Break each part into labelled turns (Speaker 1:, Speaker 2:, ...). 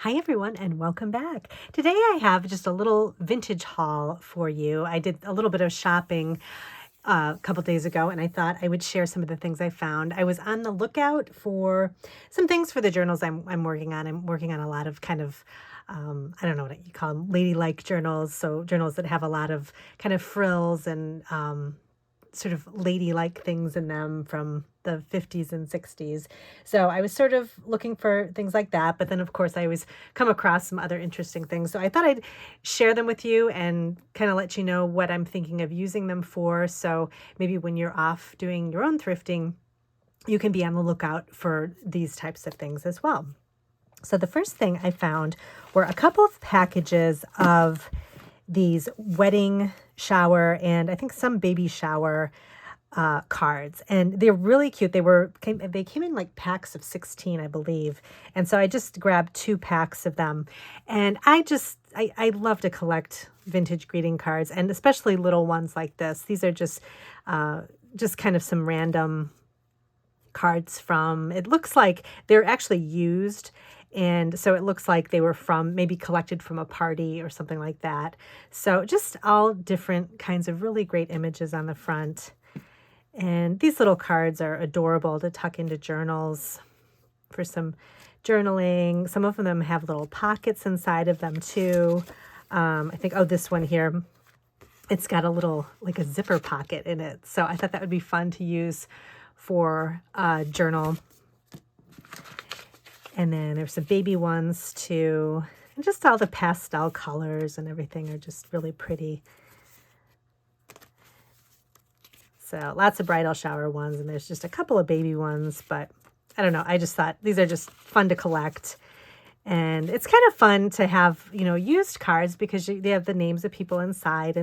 Speaker 1: Hi everyone and welcome back. Today I have just a little vintage haul for you. I did a little bit of shopping a couple days ago and I thought I would share some of the things I found. I was on the lookout for some things for the journals I'm working on. I'm working on a lot of kind of I don't know what you call them, ladylike journals. So journals that have a lot of kind of frills and sort of ladylike things in them from the 50s and 60s. So I was sort of looking for things like that. But then, of course, I always come across some other interesting things. So I thought I'd share them with you and kind of let you know what I'm thinking of using them for. So maybe when you're off doing your own thrifting, you can be on the lookout for these types of things as well. So the first thing I found were a couple of packages of these wedding shower and I think some baby shower cards, and they're really cute. They came in like packs of 16, I believe, and so I just grabbed 2 packs of them. And I love to collect vintage greeting cards, and especially little ones like this. These are just kind of some random cards from. It looks like they're actually used. And so it looks like they were maybe collected from a party or something like that. So just all different kinds of really great images on the front. And these little cards are adorable to tuck into journals for some journaling. Some of them have little pockets inside of them too. I think, this one here, it's got a little, like a zipper pocket in it. So I thought that would be fun to use for a journal. And then there's some baby ones too. And just all the pastel colors and everything are just really pretty. So lots of bridal shower ones, and there's just a couple of baby ones, but I don't know. I just thought these are just fun to collect. And it's kind of fun to have, used cards because they have the names of people inside.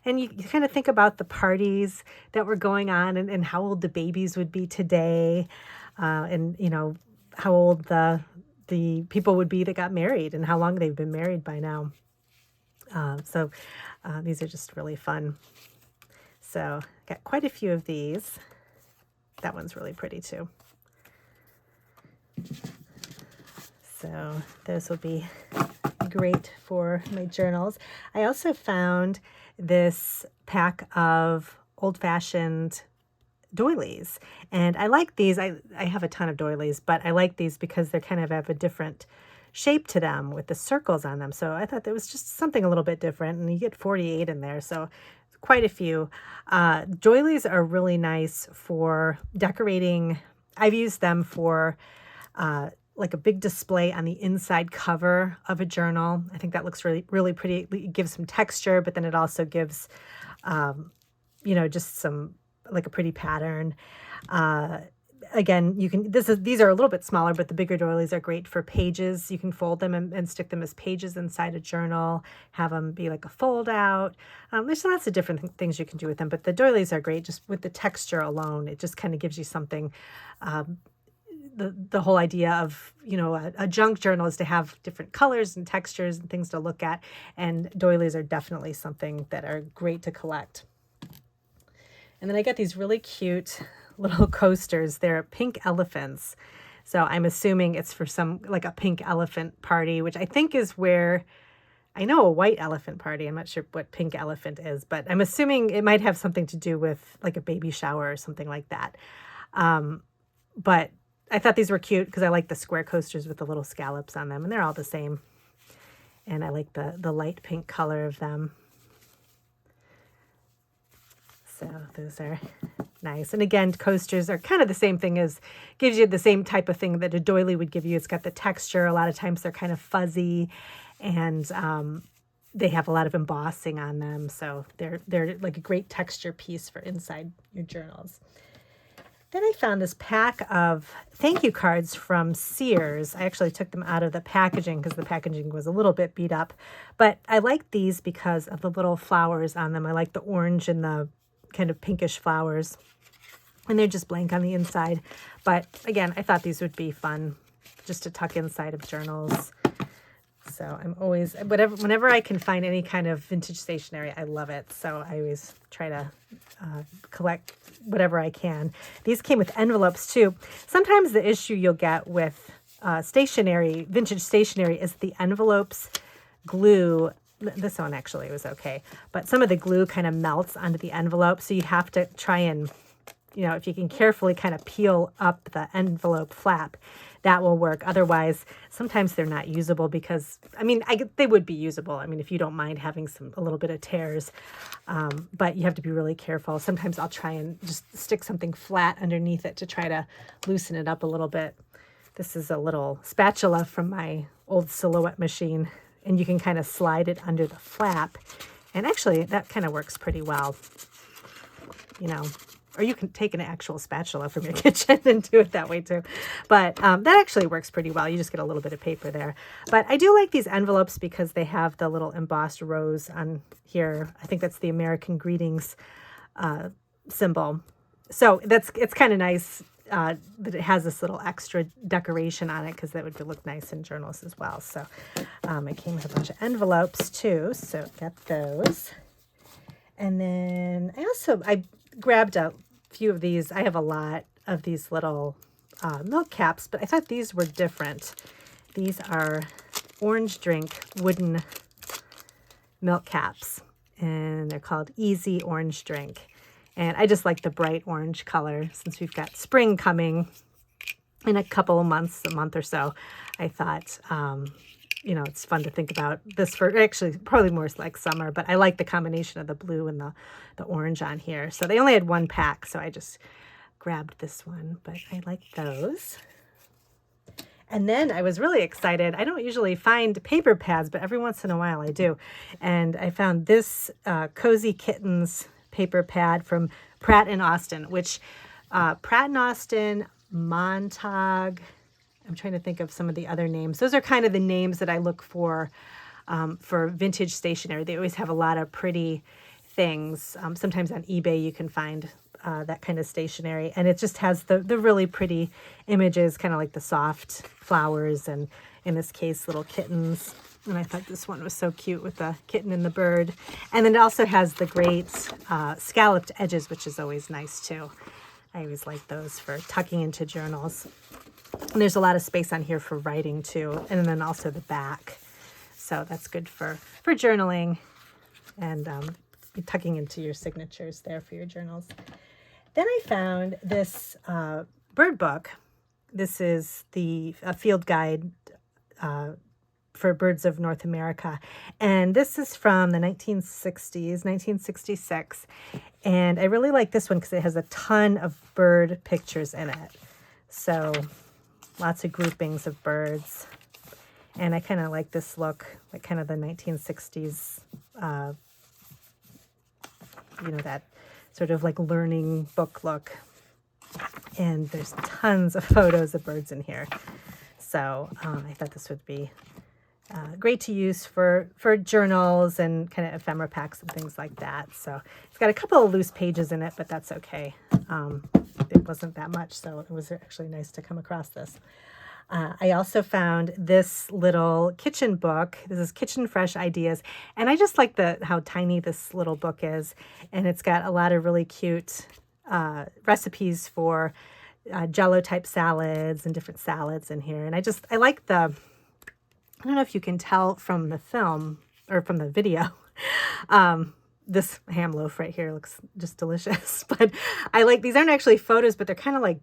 Speaker 1: And you kind of think about the parties that were going on and how old the babies would be today. And how old the people would be that got married and how long they've been married by now. So these are just really fun. So got quite a few of these. That one's really pretty too. So those will be great for my journals. I also found this pack of old-fashioned doilies, and I like these. I have a ton of doilies, but I like these because they kind of have a different shape to them with the circles on them. So I thought there was just something a little bit different, and you get 48 in there, so quite a few. Doilies are really nice for decorating. I've used them for like a big display on the inside cover of a journal. I think that looks really, really pretty. It gives some texture, but then it also gives, just some, like a pretty pattern. Again, these are a little bit smaller, but the bigger doilies are great for pages. You can fold them and stick them as pages inside a journal, have them be like a fold out. There's lots of different things you can do with them, but the doilies are great just with the texture alone. It just kind of gives you something. The whole idea of, a junk journal is to have different colors and textures and things to look at. And doilies are definitely something that are great to collect. And then I got these really cute little coasters. They're pink elephants. So I'm assuming it's for like a pink elephant party, which I think is where I know a white elephant party. I'm not sure what pink elephant is, but I'm assuming it might have something to do with like a baby shower or something like that. But I thought these were cute because I like the square coasters with the little scallops on them, and they're all the same. And I like the light pink color of them. So those are nice. And again, coasters are kind of the same thing gives you the same type of thing that a doily would give you. It's got the texture. A lot of times they're kind of fuzzy, and they have a lot of embossing on them. So they're like a great texture piece for inside your journals. Then I found this pack of thank you cards from Sears. I actually took them out of the packaging because the packaging was a little bit beat up. But I like these because of the little flowers on them. I like the orange and the kind of pinkish flowers. And they're just blank on the inside. But again, I thought these would be fun just to tuck inside of journals. So I'm always, whenever I can find any kind of vintage stationery, I love it. So I always try to collect whatever I can. These came with envelopes too. Sometimes the issue you'll get with stationery, vintage stationery, is the envelopes glue. This one actually was okay, but some of the glue kind of melts onto the envelope, so you have to try and, if you can carefully kind of peel up the envelope flap, that will work. Otherwise, sometimes they're not usable because, they would be usable. If you don't mind having a little bit of tears, but you have to be really careful. Sometimes I'll try and just stick something flat underneath it to try to loosen it up a little bit. This is a little spatula from my old Silhouette machine, and you can kind of slide it under the flap. And actually, that kind of works pretty well, or you can take an actual spatula from your kitchen and do it that way too. But that actually works pretty well. You just get a little bit of paper there. But I do like these envelopes because they have the little embossed rose on here. I think that's the American Greetings symbol. So it's kind of nice that it has this little extra decoration on it, because that would look nice in journals as well. So I came with a bunch of envelopes too, so got those. And then I grabbed a few of these. I have a lot of these little milk caps, but I thought these were different. These are orange drink wooden milk caps, and they're called Easy Orange Drink. And I just like the bright orange color. Since we've got spring coming in a couple of months, a month or so, I thought, it's fun to think about this for actually probably more like summer, but I like the combination of the blue and the orange on here. So they only had one pack, so I just grabbed this one, but I like those. And then I was really excited. I don't usually find paper pads, but every once in a while I do. And I found this Cozy Kittens paper pad from Pratt & Austin, which Pratt & Austin, Montauk, I'm trying to think of some of the other names. Those are kind of the names that I look for vintage stationery. They always have a lot of pretty things. Sometimes on eBay you can find that kind of stationery, and it just has the really pretty images, kind of like the soft flowers, and in this case little kittens. And I thought this one was so cute with the kitten and the bird. And then it also has the great scalloped edges, which is always nice too. I always like those for tucking into journals. And there's a lot of space on here for writing too, and then also the back. So that's good for journaling and tucking into your signatures there for your journals. Then I found this bird book. This is the field guide for birds of North America. And this is from the 1960s, 1966. And I really like this one because it has a ton of bird pictures in it. So lots of groupings of birds. And I kind of like this look, like kind of the 1960s, that sort of like learning book look. And there's tons of photos of birds in here. So I thought this would be great to use for journals and kind of ephemera packs and things like that. So it's got a couple of loose pages in it, but that's okay. It wasn't that much, so it was actually nice to come across this. I also found this little kitchen book. This is Kitchen Fresh Ideas. And I just like how tiny this little book is. And it's got a lot of really cute recipes for Jell-O type salads and different salads in here. And I like I don't know if you can tell from the film or from the video, this ham loaf right here looks just delicious. But I like, these aren't actually photos, but they're kind of like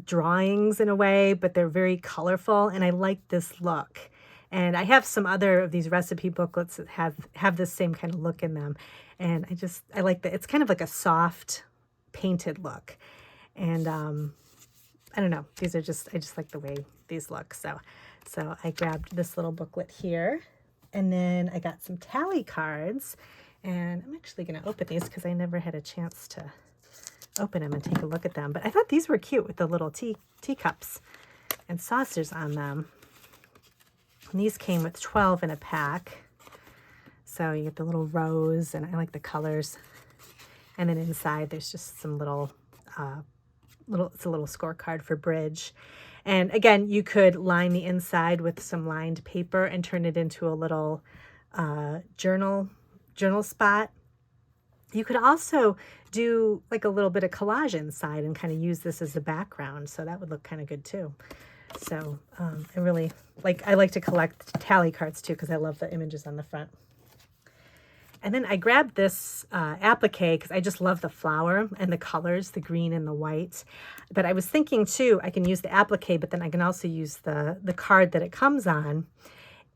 Speaker 1: drawings in a way, but they're very colorful, and I like this look. And I have some other of these recipe booklets that have this same kind of look in them, and I like that it's kind of like a soft painted look. And I don't know, I just like the way these look. So I grabbed this little booklet here, and then I got some tally cards, and I'm actually going to open these because I never had a chance to open them and take a look at them. But I thought these were cute with the little teacups and saucers on them. And these came with 12 in a pack. So you get the little rose, and I like the colors. And then inside there's just some it's a little scorecard for bridge. And again, you could line the inside with some lined paper and turn it into a little journal spot. You could also do like a little bit of collage inside and kind of use this as the background. So that would look kind of good too. So I like to collect tally cards too, because I love the images on the front. And then I grabbed this applique because I just love the flower and the colors, the green and the white. But I was thinking too, I can use the applique, but then I can also use the card that it comes on.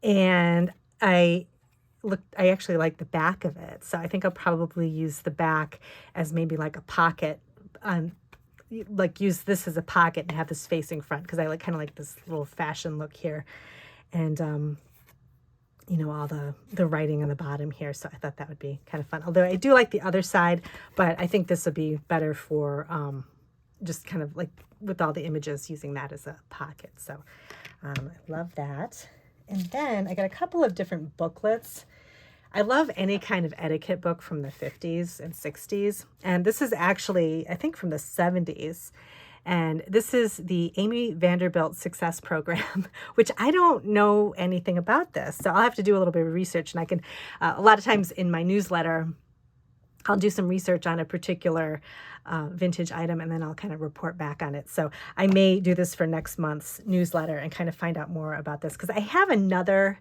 Speaker 1: And I actually like the back of it. So I think I'll probably use the back as maybe like a pocket, like use this as a pocket and have this facing front, because I kind of like this little fashion look here. And you know, all the writing on the bottom here. So I thought that would be kind of fun. Although I do like the other side, but I think this would be better for just kind of like with all the images, using that as a pocket. So I love that. And then I got a couple of different booklets. I love any kind of etiquette book from the 50s and 60s. And this is actually, I think, from the 70s. And this is the Amy Vanderbilt Success Program, which I don't know anything about this. So I'll have to do a little bit of research. And I can, a lot of times in my newsletter, I'll do some research on a particular vintage item, and then I'll kind of report back on it. So I may do this for next month's newsletter and kind of find out more about this, because I have another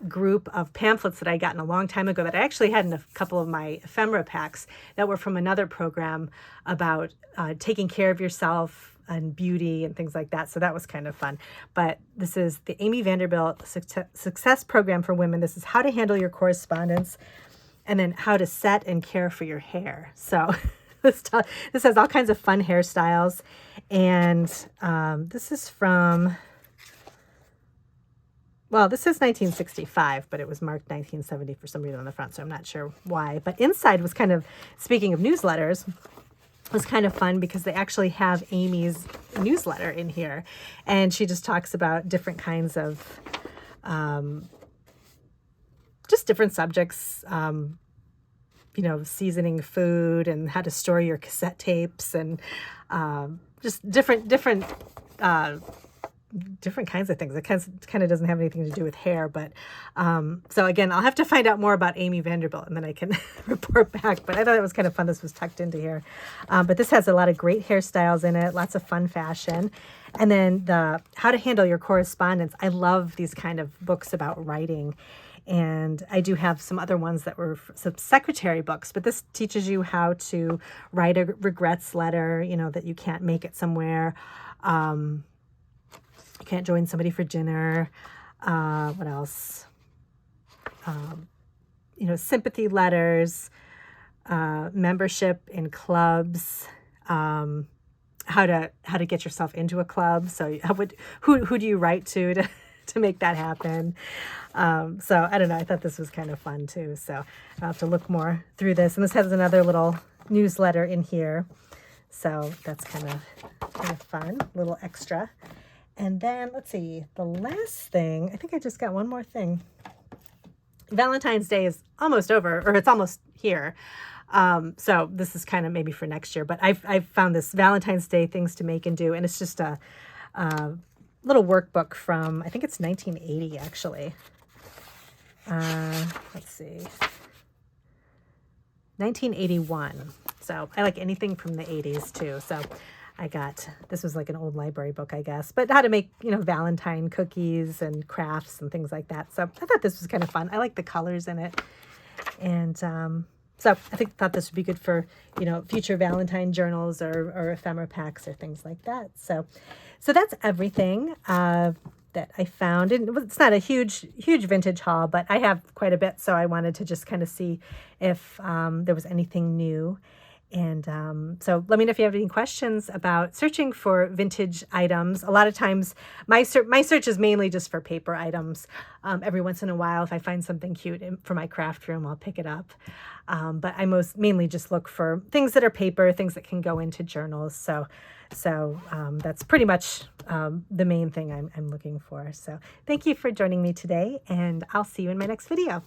Speaker 1: group of pamphlets that I gotten a long time ago that I actually had in a couple of my ephemera packs that were from another program about taking care of yourself and beauty and things like that. So that was kind of fun. But this is the Amy Vanderbilt Success Program for Women. This is how to handle your correspondence, and then how to set and care for your hair. So this has all kinds of fun hairstyles. And this is from, well, this is 1965, but it was marked 1970 for some reason on the front, so I'm not sure why. But inside was kind of, speaking of newsletters, was kind of fun because they actually have Amy's newsletter in here. And she just talks about different kinds of, just different subjects, you know, seasoning food and how to store your cassette tapes, and just different kinds of things. It kind of doesn't have anything to do with hair, but so again, I'll have to find out more about Amy Vanderbilt, and then I can report back. But I thought it was kind of fun. This was tucked into here, but this has a lot of great hairstyles in it, lots of fun fashion. And then the how to handle your correspondence. I love these kind of books about writing. And I do have some other ones that were some secretary books, but this teaches you how to write a regrets letter, you know, that you can't make it somewhere. You can't join somebody for dinner. What else? You know, sympathy letters, membership in clubs, how to get yourself into a club. So who do you write to make that happen? So I don't know. I thought this was kind of fun too. So I'll have to look more through this. And this has another little newsletter in here. So that's kind of fun, a little extra. And then let's see, the last thing, I think I just got one more thing. Valentine's Day is almost over, or it's almost here. So this is kind of maybe for next year, but I've found this Valentine's Day things to make and do. And it's just a little workbook from, I think it's 1980 actually. Let's see, 1981. So I like anything from the 80s too. So I got, this was like an old library book, I guess, but how to make, you know, Valentine cookies and crafts and things like that. So I thought this was kind of fun. I like the colors in it. And so I thought this would be good for, you know, future Valentine journals or ephemera packs or things like that. So that's everything that I found. And it's not a huge vintage haul, but I have quite a bit. So I wanted to just kind of see if there was anything new. And so let me know if you have any questions about searching for vintage items. A lot of times my search is mainly just for paper items. Every once in a while, if I find something cute for my craft room, I'll pick it up. But I mainly just look for things that are paper, things that can go into journals. So that's pretty much the main thing I'm looking for. So thank you for joining me today, and I'll see you in my next video.